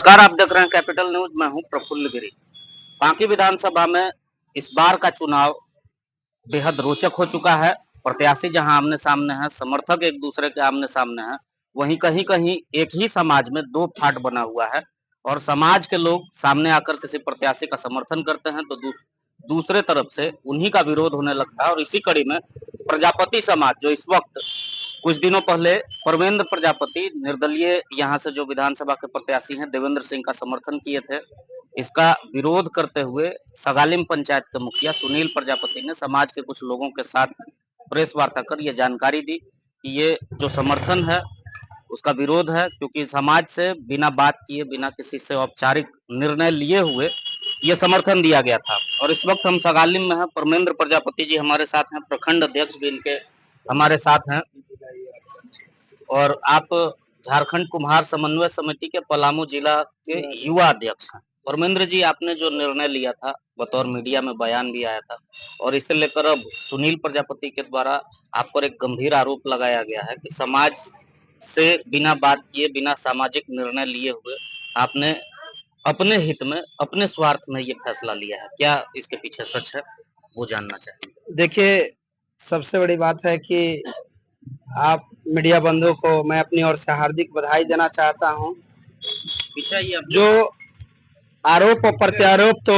नमस्कार, आप देख रहे हैं कैपिटल न्यूज। मैं हूं प्रफुल्ल गिरी। बांकी विधानसभा में इस बार का चुनाव बेहद रोचक हो चुका है। प्रत्याशी जहां आमने सामने हैं, समर्थक एक दूसरे के आमने सामने हैं, वहीं कहीं कहीं एक ही समाज में दो फाट बना हुआ है और समाज के लोग सामने आकर किसी प्रत्याशी का समर्थन करते हैं तो दूसरे तरफ से उन्हीं का विरोध होने लगता है। और इसी कड़ी में प्रजापति समाज जो इस वक्त कुछ दिनों पहले परमेंद्र प्रजापति निर्दलीय यहाँ से जो विधानसभा के प्रत्याशी हैं देवेंद्र सिंह का समर्थन किए थे, इसका विरोध करते हुए सगालिम पंचायत के मुखिया सुनील प्रजापति ने समाज के कुछ लोगों के साथ प्रेस वार्ता कर यह जानकारी दी कि ये जो समर्थन है उसका विरोध है, क्योंकि समाज से बिना बात किए, बिना किसी से औपचारिक निर्णय लिए हुए ये समर्थन दिया गया था। और इस वक्त हम सगालिम में हैं। परमेंद्र प्रजापति जी हमारे साथ हैं, प्रखंड अध्यक्ष भी इनके हमारे साथ हैं। और आप झारखंड कुम्हार समन्वय समिति के पलामू जिला के युवा अध्यक्ष हैं। परमेंद्र जी, आपने जो निर्णय लिया था, बतौर मीडिया में बयान भी आया था और इसे लेकर अब सुनील प्रजापति के द्वारा आप पर एक गंभीर आरोप लगाया गया है कि समाज से बिना बात किए, बिना सामाजिक निर्णय लिए हुए आपने अपने हित में, अपने स्वार्थ में ये फैसला लिया है। क्या इसके पीछे सच है, वो जानना चाहिए। देखिए, सबसे बड़ी बात है कि आप मीडिया बंधुओं को मैं अपनी ओर से हार्दिक बधाई देना चाहता हूं। जो आरोप और प्रत्यारोप तो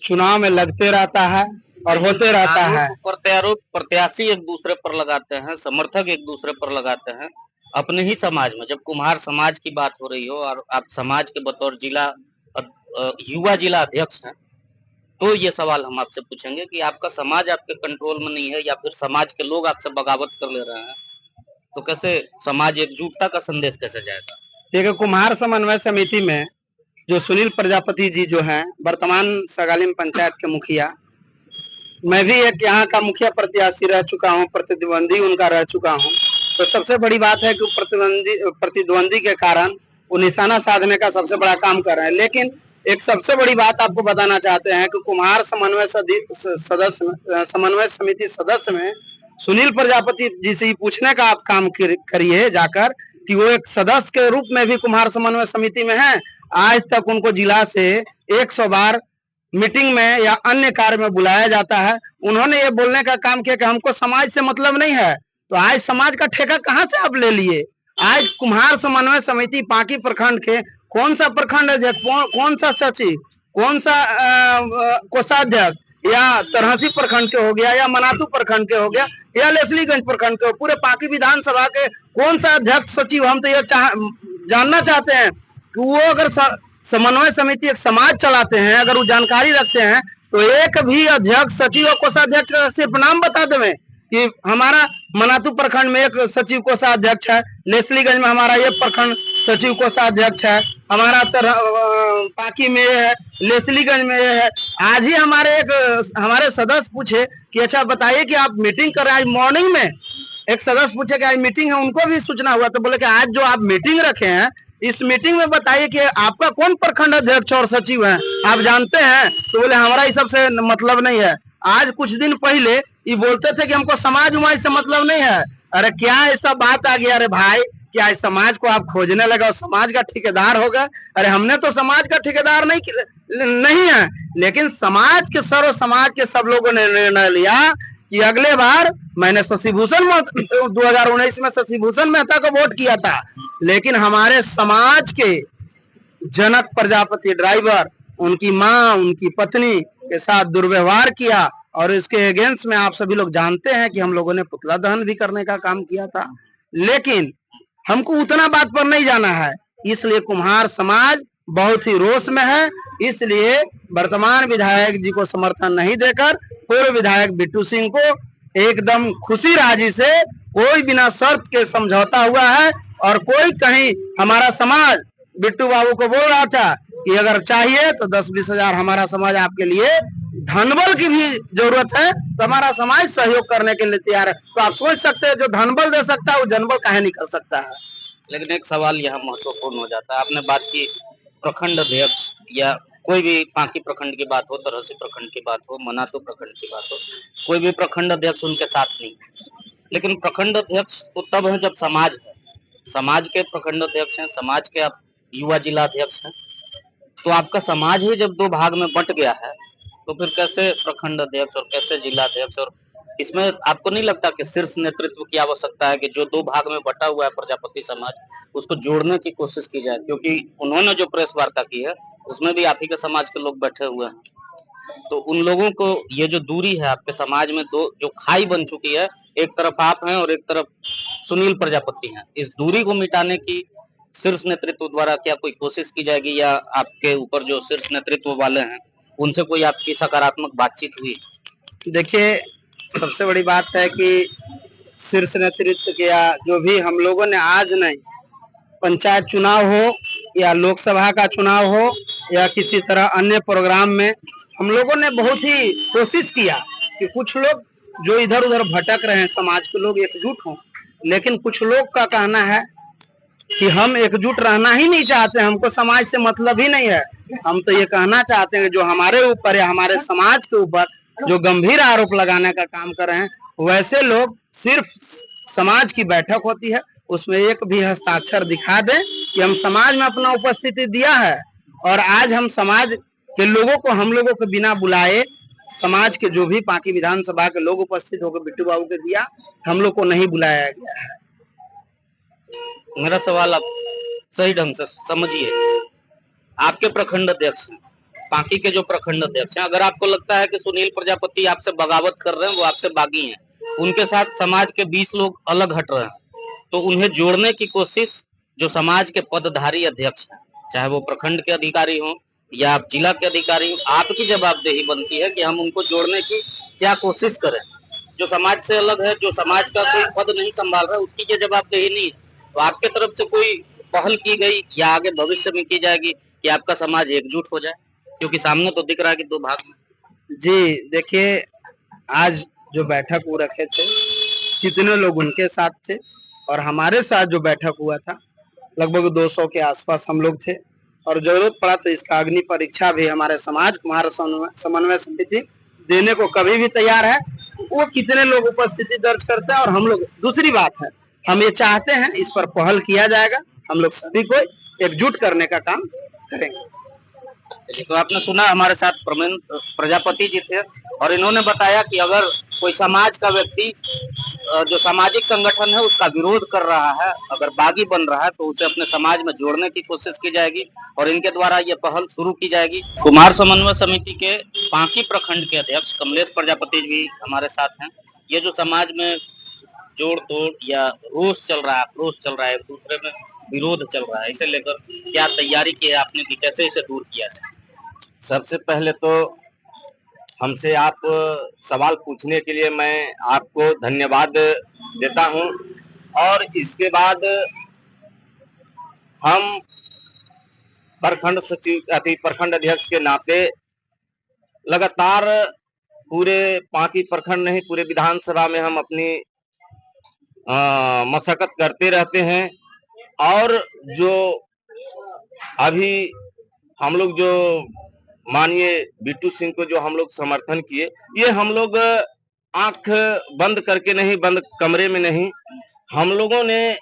चुनाव में लगते रहता है और होते रहता है। प्रत्यारोप प्रत्याशी एक दूसरे पर लगाते हैं, समर्थक एक दूसरे पर लगाते हैं अपने ही समाज में। जब कुम्हार समाज की बात हो रही हो और आप समाज के बतौर युवा जिला अध्यक्ष हैं, तो ये सवाल हम आपसे पूछेंगे कि आपका समाज आपके कंट्रोल में नहीं है या फिर समाज के लोग आपसे बगावत कर ले रहे हैं, तो कैसे समाज एकजुटता का संदेश कैसे जाएगा? देखिए, कुम्हार समन्वय समिति में जो सुनील प्रजापति जी जो हैं, वर्तमान सगालिम पंचायत के मुखिया, मैं भी एक यहाँ का मुखिया प्रत्याशी रह चुका हूँ, प्रतिद्वंदी उनका रह चुका हूँ। तो सबसे बड़ी बात है कि प्रतिद्वंदी के कारण वो निशाना साधने का सबसे बड़ा काम कर रहे हैं। लेकिन एक सबसे बड़ी बात आपको बताना चाहते हैं कि कुम्हार समन्वय समिति सदस्य में सुनील प्रजापति जी से पूछने का आप काम करिए जाकर कि वो एक सदस्य के रूप में भी कुम्हार समन्वय समिति में है। आज तक उनको जिला से 100 बार मीटिंग में या अन्य कार्य में बुलाया जाता है। उन्होंने ये बोलने का काम किया कि हमको समाज से मतलब नहीं है। तो आज समाज का ठेका कहां से आप ले लिए? आज कुम्हार समन्वय समिति पांकी प्रखंड के कौन सा प्रखंड अध्यक्ष, कौन सा सचिव, कौन सा कोषाध्यक्ष या तरहसी प्रखंड के हो गया या मनातू प्रखंड के हो गया या लेसलीगंज प्रखंड के, पूरे पांकी विधानसभा के कौन सा अध्यक्ष सचिव, हम तो ये जानना चाहते हैं कि वो अगर समन्वय समिति एक समाज चलाते हैं, अगर वो जानकारी रखते हैं तो एक भी अध्यक्ष, सचिव और कोषाध्यक्ष का सिर्फ नाम बता दें कि हमारा मनातू प्रखंड में एक सचिव कोषाध्यक्ष है, लेसलीगंज में हमारा ये प्रखंड सचिव कोषाध्यक्ष है, हमारा पाकी में ये है, लेसलीगंज में ये है। आज ही हमारे सदस्य पूछे कि अच्छा बताइए कि आप मीटिंग कर रहे हैं। आज मॉर्निंग में एक सदस्य पूछे कि आज मीटिंग है, उनको भी सूचना हुआ तो बोले कि आज जो आप मीटिंग रखे हैं, इस मीटिंग में बताइए कि आपका कौन प्रखंड अध्यक्ष और सचिव है, आप जानते हैं? तो बोले हमारा इस सबसे मतलब नहीं है। आज कुछ दिन पहले ये बोलते थे कि हमको समाज उमाज से मतलब नहीं है। अरे क्या ऐसा बात आ गया? अरे भाई, क्या इस समाज को आप खोजने लगे और समाज का ठेकेदार हो गए? अरे हमने तो समाज का ठेकेदार नहीं है, लेकिन समाज के समाज के सब लोगों ने निर्णय लिया कि अगले बार मैंने शशिभूषण 2019 में शशिभूषण मेहता को वोट किया था, लेकिन हमारे समाज के जनक प्रजापति ड्राइवर, उनकी मां, उनकी पत्नी के साथ दुर्व्यवहार किया और इसके अगेंस्ट में आप सभी लोग जानते हैं कि हम लोगों ने पुतला दहन भी करने का काम किया था। लेकिन हमको उतना बात पर नहीं जाना है, इसलिए कुम्हार समाज बहुत ही रोष में है। इसलिए वर्तमान विधायक जी को समर्थन नहीं देकर पूर्व विधायक बिट्टू सिंह को एकदम खुशी राजी से कोई बिना शर्त के समझौता हुआ है। और कोई कहीं हमारा समाज बिट्टू बाबू को बोल रहा था कि अगर चाहिए तो 10-20 हजार हमारा समाज आपके लिए, धनबल की भी जरूरत है तो हमारा समाज सहयोग करने के लिए तैयार है। तो आप सोच सकते हैं जो धनबल दे सकता है वो जनबल काहे नहीं कर सकता है। लेकिन एक सवाल यहाँ महत्वपूर्ण हो जाता है। आपने बात की प्रखंड अध्यक्ष या कोई भी पांकी प्रखंड की बात हो, तरहसी प्रखंड की बात हो, मनातू प्रखंड की बात हो, कोई भी प्रखंड अध्यक्ष उनके साथ नहीं। लेकिन प्रखंड अध्यक्ष तो तब है जब समाज है, समाज के प्रखंड अध्यक्ष हैं, समाज के आप युवा जिला अध्यक्ष हैं। तो आपका समाज ही जब दो भाग में बट गया है, तो फिर कैसे प्रखंड अध्यक्ष और कैसे जिला अध्यक्ष? और इसमें आपको नहीं लगता कि शीर्ष नेतृत्व की आवश्यकता है कि जो दो भाग में बटा हुआ है प्रजापति समाज, उसको जोड़ने की कोशिश की जाए? क्योंकि उन्होंने जो प्रेस वार्ता की है उसमें भी आप ही के समाज के लोग बैठे हुए हैं। तो उन लोगों को ये जो दूरी है आपके समाज में, दो जो खाई बन चुकी है, एक तरफ आप हैं और एक तरफ सुनील प्रजापति हैं, इस दूरी को मिटाने की शीर्ष नेतृत्व द्वारा क्या कोई कोशिश की जाएगी, या आपके ऊपर जो शीर्ष नेतृत्व वाले हैं उनसे कोई आपकी सकारात्मक बातचीत हुई? देखिए, सबसे बड़ी बात है कि शीर्ष नेतृत्व के या जो भी हम लोगों ने आज नहीं, पंचायत चुनाव हो या लोकसभा का चुनाव हो या किसी तरह अन्य प्रोग्राम में, हम लोगों ने बहुत ही कोशिश किया कि कुछ लोग जो इधर उधर भटक रहे हैं समाज के लोग एकजुट हों। लेकिन कुछ लोग का कहना है कि हम एकजुट रहना ही नहीं चाहते, हमको समाज से मतलब ही नहीं है। हम तो ये कहना चाहते हैं कि जो हमारे ऊपर या हमारे समाज के ऊपर जो गंभीर आरोप लगाने का काम कर रहे हैं, वैसे लोग सिर्फ समाज की बैठक होती है, उसमें एक भी हस्ताक्षर दिखा दें कि हम समाज में अपना उपस्थिति दिया है, और आज हम समाज के लोगों को, हम लोगों को बिना बुलाए समाज के जो भी पांकी विधानसभा के लोग उपस्थित होकर बिट्टू बाबू के दिया, हम लोग को नहीं बुलाया गया है। मेरा सवाल आप सही ढंग से समझिए। आपके प्रखंड अध्यक्ष हैं, पांकी के जो प्रखंड अध्यक्ष हैं, अगर आपको लगता है कि सुनील प्रजापति आपसे बगावत कर रहे हैं, वो आपसे बागी हैं, उनके साथ समाज के 20 लोग अलग हट रहे हैं, तो उन्हें जोड़ने की कोशिश जो समाज के पदधारी अध्यक्ष हैं, चाहे वो प्रखंड के अधिकारी हों या आप जिला के अधिकारी हों, आपकी जवाबदेही बनती है कि हम उनको जोड़ने की क्या कोशिश करें। जो समाज से अलग है, जो समाज का कोई पद नहीं संभाल रहा है, उसकी ये जवाबदेही नहीं है। तो आपके तरफ से कोई पहल की गई या आगे भविष्य में की जाएगी कि आपका समाज एकजुट हो जाए? क्योंकि सामने तो दिख रहा है कि दो भाग में। जी, देखिए, आज जो बैठक वो रखे थे, कितने लोग उनके साथ थे और हमारे साथ जो बैठक हुआ था, लगभग 200 के आसपास हम लोग थे। और जरूरत पड़ा तो इसका अग्नि परीक्षा भी हमारे समाज कुमार समन्वय समिति देने को कभी भी तैयार है। वो कितने लोग उपस्थिति दर्ज करते हैं और हम लोग, दूसरी बात है, हम ये चाहते हैं इस पर पहल किया जाएगा, हम लोग सभी को एकजुट करने का काम करेंगे। तो आपने सुना हमारे साथ प्रजापति जी थे, और इन्होंने बताया कि अगर कोई समाज का व्यक्ति जो सामाजिक संगठन है उसका विरोध कर रहा है, अगर बागी बन रहा है, तो उसे अपने समाज में जोड़ने की कोशिश की जाएगी और इनके द्वारा ये पहल शुरू की जाएगी। कुमार समन्वय समिति के पांकी प्रखंड के अध्यक्ष कमलेश प्रजापति भी हमारे साथ हैं। ये जो समाज में जोड़ तोड़ या रोष चल रहा है, आक्रोश चल रहा है, एक दूसरे में विरोध चल रहा है, इसे लेकर क्या तैयारी की है आपने कि कैसे इसे दूर किया जाए? सबसे पहले तो हमसे आप सवाल पूछने के लिए मैं आपको धन्यवाद देता हूं, और इसके बाद हम प्रखंड सचिव प्रखंड अध्यक्ष के नाते लगातार पूरे पांकी प्रखंड नहीं, पूरे विधानसभा में हम अपनी मशक्कत करते रहते हैं। और जो अभी हम लोग जो माननीय बिट्टू सिंह को जो हम लोग समर्थन किए, ये हम लोग आंख बंद करके नहीं, बंद कमरे में नहीं, हम लोगों ने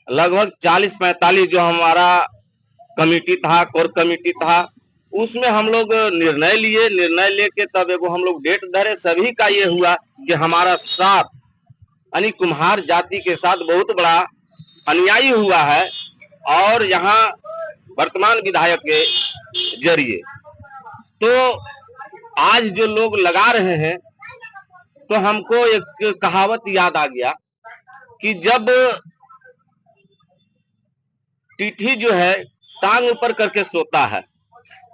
लगभग 40-45 जो हमारा कमेटी था, कोर कमेटी था, उसमें हम लोग निर्णय लिए, निर्णय लेके तब एगो हम लोग डेट धरे। सभी का ये हुआ कि हमारा साथ यानी कुम्हार जाति के साथ बहुत बड़ा अन्याय हुआ है, और यहाँ वर्तमान विधायक के जरिए तो आज जो लोग लगा रहे हैं, तो हमको एक कहावत याद आ गया कि जब टीठी जो है टांग ऊपर करके सोता है,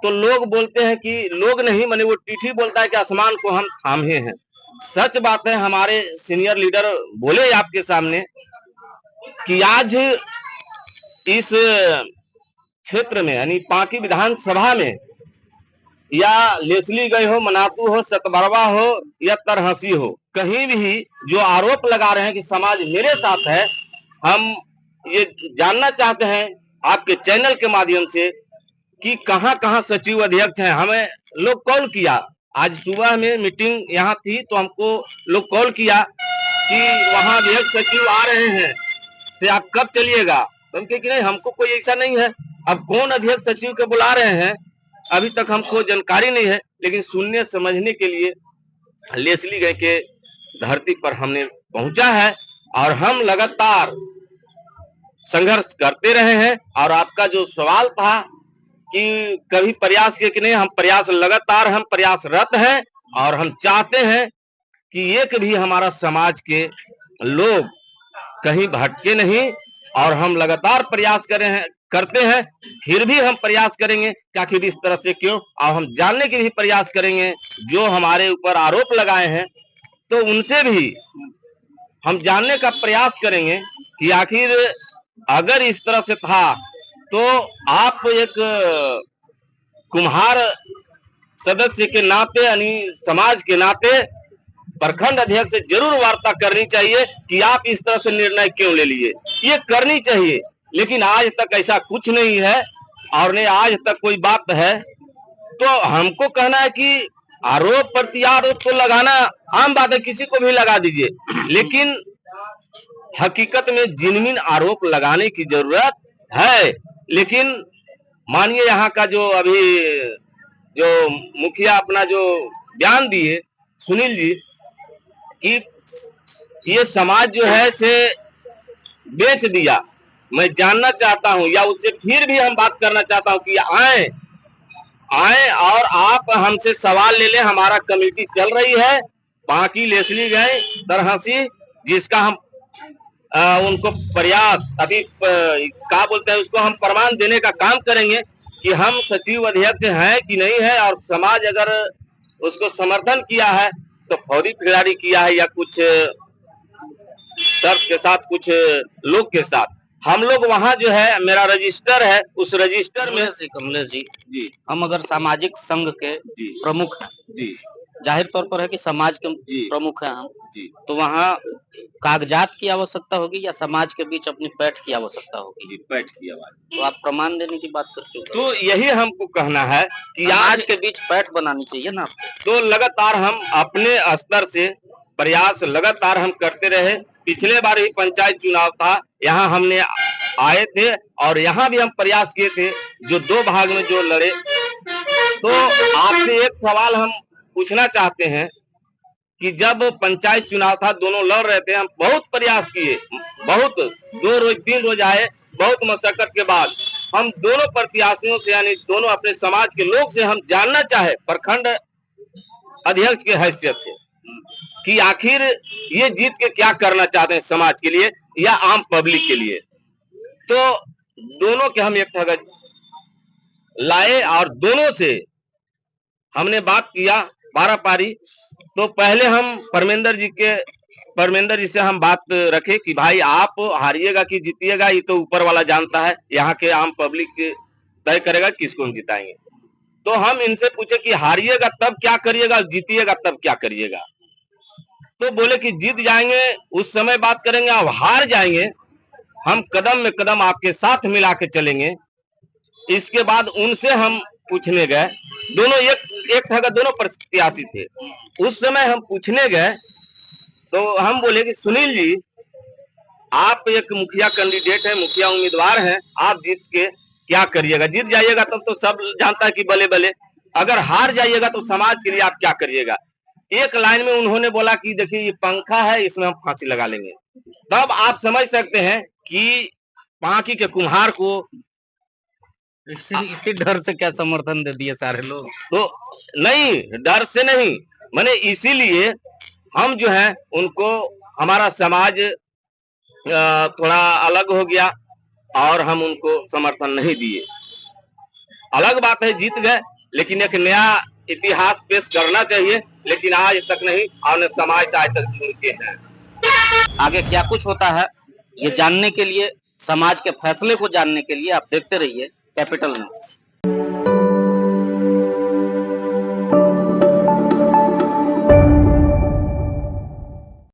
तो लोग बोलते हैं कि, लोग नहीं माने वो टीठी बोलता है कि आसमान को हम थामे हैं। सच बात है, हमारे सीनियर लीडर बोले आपके सामने कि आज इस क्षेत्र में यानी पांकी विधानसभा में, या लेसली गई हो, मनातू हो, सतबरवा हो या तरहसी हो, कहीं भी जो आरोप लगा रहे हैं कि समाज मेरे साथ है, हम ये जानना चाहते हैं आपके चैनल के माध्यम से कि कहां कहां सचिव अध्यक्ष हैं। हमें लोग कॉल किया, आज सुबह में मीटिंग यहाँ थी, तो हमको लोग कॉल किया कि वहां अध्यक्ष सचिव आ रहे हैं, से आप कब चलिएगा। तो हम कहे कि नहीं, हमको कोई ऐसा नहीं है। अब कौन अध्यक्ष सचिव के बुला रहे हैं अभी तक हमको जानकारी नहीं है, लेकिन सुनने समझने के लिए लेसलीगंज के धरती पर हमने पहुंचा है और हम लगातार संघर्ष करते रहे हैं। और आपका जो सवाल था कि कभी प्रयास किए कि नहीं, हम प्रयास लगातार हम प्रयासरत हैं और हम चाहते हैं कि एक भी हमारा समाज के लोग कहीं भटके नहीं, और हम लगातार प्रयास करते हैं। फिर भी हम प्रयास करेंगे कि आखिर इस तरह से क्यों, और हम जानने के भी प्रयास करेंगे जो हमारे ऊपर आरोप लगाए हैं, तो उनसे भी हम जानने का प्रयास करेंगे कि आखिर अगर इस तरह से था तो आप एक कुम्हार सदस्य के नाते यानी समाज के नाते प्रखंड अध्यक्ष से जरूर वार्ता करनी चाहिए कि आप इस तरह से निर्णय क्यों ले लिए। ये करनी चाहिए, लेकिन आज तक ऐसा कुछ नहीं है और नहीं आज तक कोई बात है। तो हमको कहना है कि आरोप प्रत्यारोप तो लगाना आम बात है, किसी को भी लगा दीजिए, लेकिन हकीकत में जिनमिन आरोप लगाने की जरूरत है। लेकिन मानिए यहाँ का जो अभी जो मुखिया अपना जो बयान दिए सुनील जी कि ये समाज जो है से बेच दिया, मैं जानना चाहता हूं या उससे फिर भी हम बात करना चाहता हूं कि आए और आप हमसे सवाल ले लें। हमारा कमेटी चल रही है बाकी लेसलीगंज तरहसी, जिसका हम उनको प्रयास अभी क्या बोलते हैं उसको हम प्रमाण देने का काम करेंगे कि हम सचिव अध्यक्ष हैं कि नहीं है, और समाज अगर उसको समर्थन किया है तो फौरी खिलाड़ी किया है या कुछ शर्त के साथ कुछ लोग के साथ। हम लोग वहां जो है मेरा रजिस्टर है, उस रजिस्टर में कमलेश जी जी हम अगर सामाजिक संघ के जी प्रमुख हैं, जी जाहिर तौर पर है कि समाज के जी प्रमुख हैं हम, जी तो वहाँ कागजात की आवश्यकता होगी या समाज के बीच अपनी पैठ की आवश्यकता होगी? जी बैठ की आवाज। तो आप प्रमाण देने की बात करते हो, तो यही हमको कहना है कि समाज आज के बीच पैठ बनानी चाहिए ना। तो लगातार हम अपने स्तर से प्रयास लगातार हम करते रहे। पिछले बार ही पंचायत चुनाव था, यहाँ हमने आए थे और यहाँ भी हम प्रयास किए थे, जो 2 भाग में जो लड़े। तो आपसे एक सवाल हम पूछना चाहते हैं कि जब पंचायत चुनाव था दोनों लड़ रहे थे, हम बहुत प्रयास किए, बहुत 2 रोज 3 रोज आए, बहुत मशक्कत के बाद हम दोनों प्रत्याशियों से यानी दोनों अपने समाज के लोग से हम जानना चाहे प्रखंड अध्यक्ष के हैसियत से कि आखिर ये जीत के क्या करना चाहते हैं समाज के लिए या आम पब्लिक के लिए। तो दोनों के हम एक ठगत लाए और दोनों से हमने बात किया पारा पारी। तो पहले हम परमेंद्र जी से हम बात रखे कि भाई आप हारिएगा कि जीतिएगा ये तो ऊपर वाला जानता है, यहाँ के आम पब्लिक तय करेगा किसको हम जिताएंगे। तो हम इनसे पूछे कि हारिएगा तब क्या करिएगा, जीतिएगा तब क्या करिएगा। तो बोले कि जीत जाएंगे उस समय बात करेंगे, अब हार जाएंगे हम कदम में कदम आपके साथ मिला के चलेंगे। इसके बाद उनसे हम पूछने गए, दोनों एक ठगा दोनों प्रत्याशी थे। उस समय हम पूछने गए तो हम बोले कि सुनील जी आप एक मुखिया कैंडिडेट है, मुखिया उम्मीदवार हैं, आप जीत के क्या करिएगा? जीत जाइएगा तब तो सब जानता है कि बले बले, अगर हार जाइएगा तो समाज के लिए आप क्या करिएगा? एक लाइन में उन्होंने बोला कि देखिए ये पंखा है, इसमें हम फांसी लगा लेंगे। तब आप समझ सकते हैं कि पांकी के कुम्हार को इसी डर से क्या समर्थन दे दिए सारे लोग? तो नहीं, डर से नहीं, मैंने इसीलिए हम जो है उनको हमारा समाज थोड़ा अलग हो गया और हम उनको समर्थन नहीं दिए। अलग बात है जीत गए, लेकिन एक नया इतिहास पेश करना चाहिए, लेकिन आज तक नहीं और समाज आज तक जुड़ के हैं। आगे क्या कुछ होता है ये जानने के लिए, समाज के फैसले को जानने के लिए आप देखते रहिए कैपिटल न्यूज।